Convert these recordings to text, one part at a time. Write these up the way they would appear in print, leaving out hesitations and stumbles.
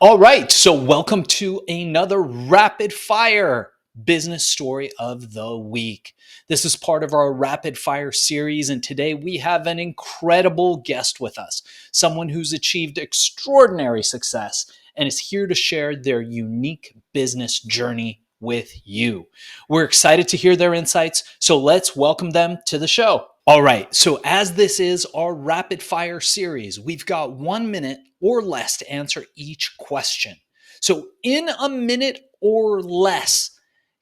All right, so welcome to another rapid fire business story of the week. This is part of our rapid fire series, and today we have an incredible guest with us, someone who's achieved extraordinary success and is here to share their unique business journey with you. We're excited to hear their insights, so let's welcome them to the show. All right, so as this is our rapid fire series, we've got 1 minute or less to answer each question. So, in a minute or less,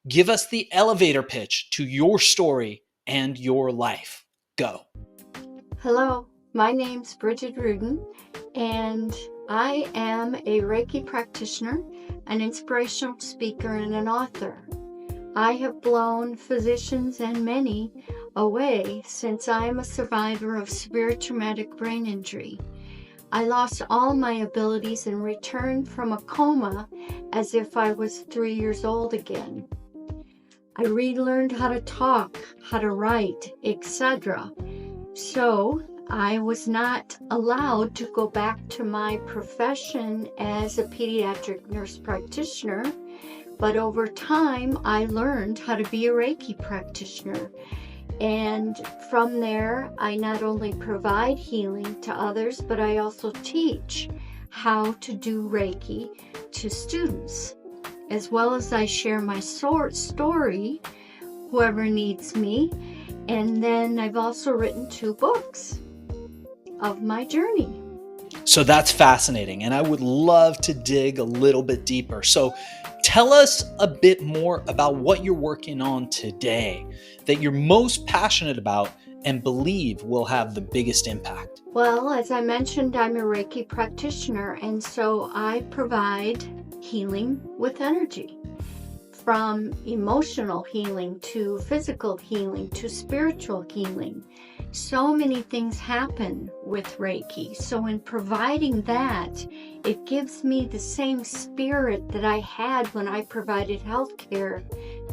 give us the elevator pitch to your story and your life. Go. Hello, my name's Bridgid Ruden, and I am a Reiki practitioner, an inspirational speaker, and an author. I have blown physicians and many away since I am a survivor of severe traumatic brain injury. I lost all my abilities and returned from a coma as if I was 3 years old again. I relearned how to talk, how to write, etc. So I was not allowed to go back to my profession as a pediatric nurse practitioner, but over time I learned how to be a Reiki practitioner. And from there, I not only provide healing to others, but I also teach how to do Reiki to students, as well as I share my story, whoever needs me. And then I've also written 2 books of my journey. So that's fascinating, and I would love to dig a little bit deeper. So tell us a bit more about what you're working on today that you're most passionate about and believe will have the biggest impact. Well, as I mentioned, I'm a Reiki practitioner, and so I provide healing with energy. From emotional healing to physical healing to spiritual healing. So many things happen with Reiki. So in providing that, it gives me the same spirit that I had when I provided healthcare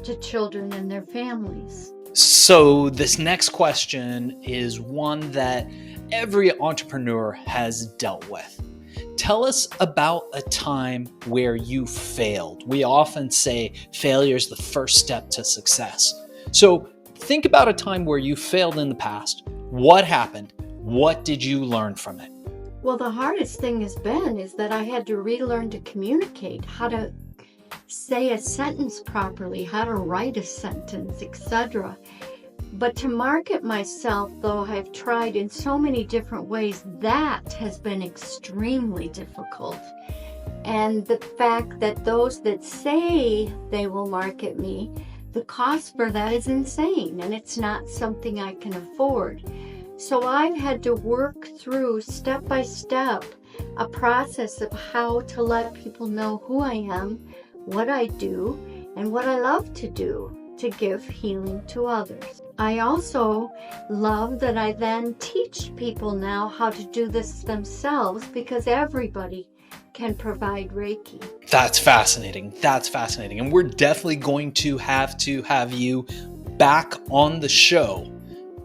to children and their families. So this next question is one that every entrepreneur has dealt with. Tell us about a time where you failed. We often say failure is the first step to success. So think about a time where you failed in the past. What happened? What did you learn from it? Well, the hardest thing is that I had to relearn to communicate, how to say a sentence properly, how to write a sentence, etc. But to market myself, though I've tried in so many different ways, that has been extremely difficult. And the fact that those that say they will market me, the cost for that is insane, and it's not something I can afford. So I've had to work through step by step a process of how to let people know who I am, what I do, and what I love to do to give healing to others. I also love that I then teach people now how to do this themselves, because everybody can provide Reiki. That's fascinating. That's fascinating. And we're definitely going to have you back on the show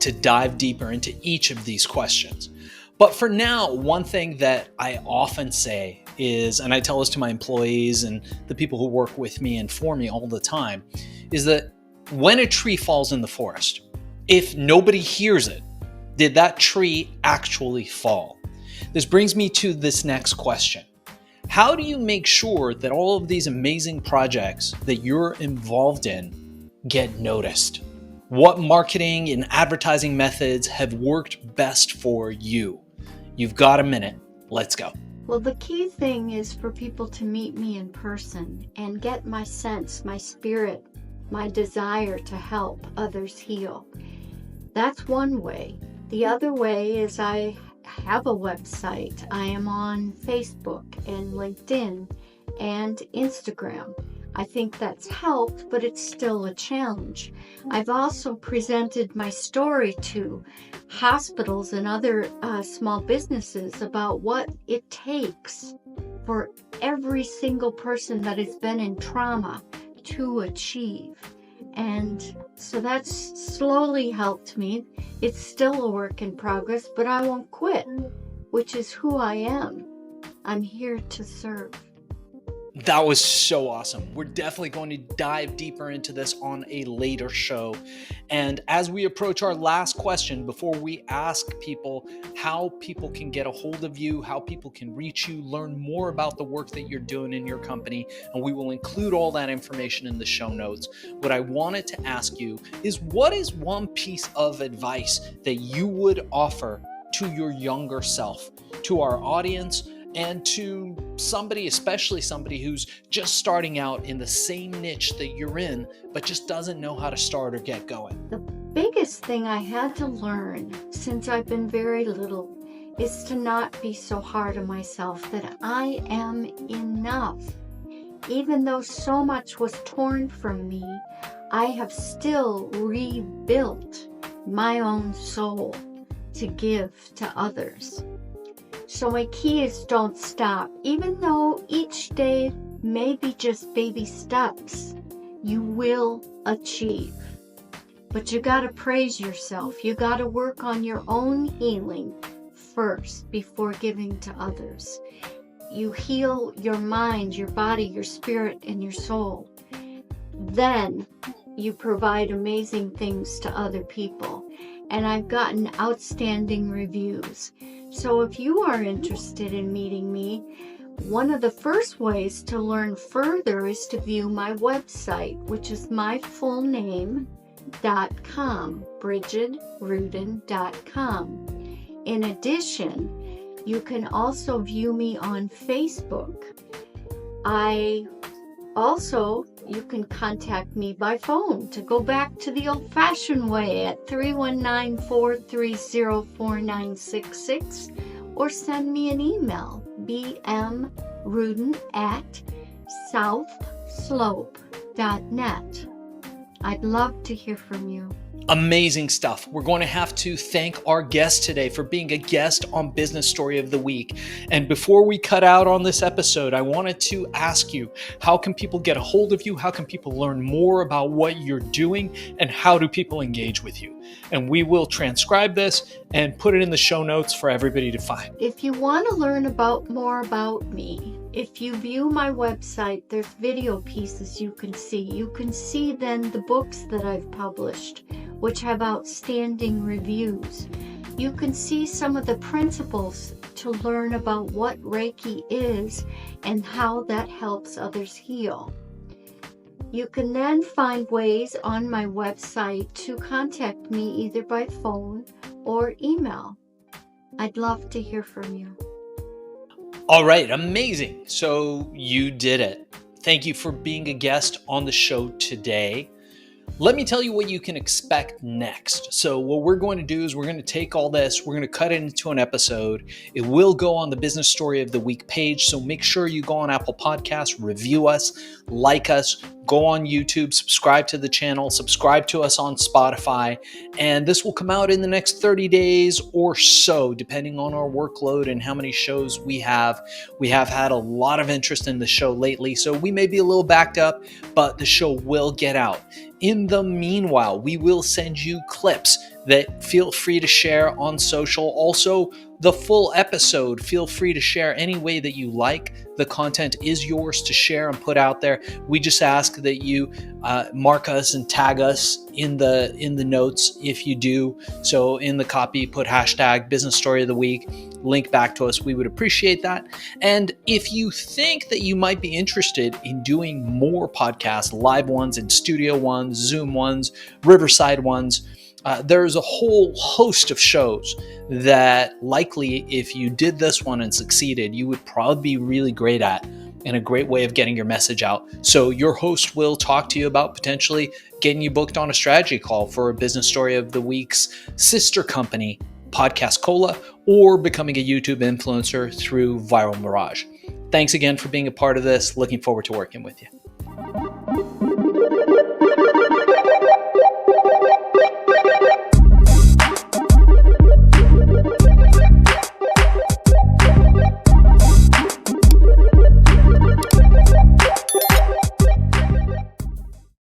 to dive deeper into each of these questions. But for now, one thing that I often say is, and I tell this to my employees and the people who work with me and for me all the time, is that when a tree falls in the forest, if nobody hears it, did that tree actually fall? This brings me to this next question. How do you make sure that all of these amazing projects that you're involved in get noticed? What marketing and advertising methods have worked best for you? You've got a minute. Let's go. Well, the key thing is for people to meet me in person and get my sense, my spirit, my desire to help others heal. That's one way. The other way is I have a website. I am on Facebook and LinkedIn and Instagram. I think that's helped, but it's still a challenge. I've also presented my story to hospitals and other small businesses about what it takes for every single person that has been in trauma to achieve. And so that's slowly helped me. It's still a work in progress, but I won't quit, which is who I am. I'm here to serve. That was so awesome. We're definitely going to dive deeper into this on a later show. And as we approach our last question, before we ask people how people can get a hold of you, how people can reach you, learn more about the work that you're doing in your company, and we will include all that information in the show notes, what I wanted to ask you is, what is one piece of advice that you would offer to your younger self, to our audience, and to somebody, especially somebody who's just starting out in the same niche that you're in, but just doesn't know how to start or get going? The biggest thing I had to learn since I've been very little is to not be so hard on myself, that I am enough. Even though so much was torn from me, I have still rebuilt my own soul to give to others. So my key is don't stop. Even though each day may be just baby steps, you will achieve. But you got to praise yourself. You got to work on your own healing first before giving to others. You heal your mind, your body, your spirit, and your soul. Then you provide amazing things to other people. And I've gotten outstanding reviews. So if you are interested in meeting me, one of the first ways to learn further is to view my website, which is my full name.com, bridgidruden.com. In addition, you can also view me on Facebook. You can contact me by phone to go back to the old-fashioned way at 319-430-4966, or send me an email, bmruden@southslope.net. I'd love to hear from you. Amazing stuff. We're going to have to thank our guest today for being a guest on Business Story of the Week. And before we cut out on this episode, I wanted to ask you, how can people get a hold of you? How can people learn more about what you're doing? And how do people engage with you? And we will transcribe this and put it in the show notes for everybody to find. If you want to learn more about me, if you view my website, there's video pieces you can see. You can see then the books that I've published, which have outstanding reviews. You can see some of the principles to learn about what Reiki is and how that helps others heal. You can then find ways on my website to contact me either by phone or email. I'd love to hear from you. All right, amazing. So you did it. Thank you for being a guest on the show today. Let me tell you what you can expect next. So what we're going to do is we're going to take all this, we're going to cut it into an episode. It will go on the Business Story of the Week page. So make sure you go on Apple Podcasts, review us, like us, go on YouTube, subscribe to the channel, subscribe to us on Spotify. And this will come out in the next 30 days or so, depending on our workload and how many shows we have. We have had a lot of interest in the show lately, so we may be a little backed up, but the show will get out. In the meanwhile, we will send you clips that feel free to share on social. Also, the full episode, feel free to share any way that you like. The content is yours to share and put out there. We just ask that you mark us and tag us in the notes if you do. So in the copy, put hashtag Business Story of the Week, link back to us. We would appreciate that. And if you think that you might be interested in doing more podcasts, live ones and studio ones, Zoom ones, Riverside ones, there's a whole host of shows that likely, if you did this one and succeeded, you would probably be really great at, and a great way of getting your message out. So your host will talk to you about potentially getting you booked on a strategy call for a Business Story of the Week's sister company, Podcast Cola, or becoming a YouTube influencer through Viral Mirage. Thanks again for being a part of this. Looking forward to working with you.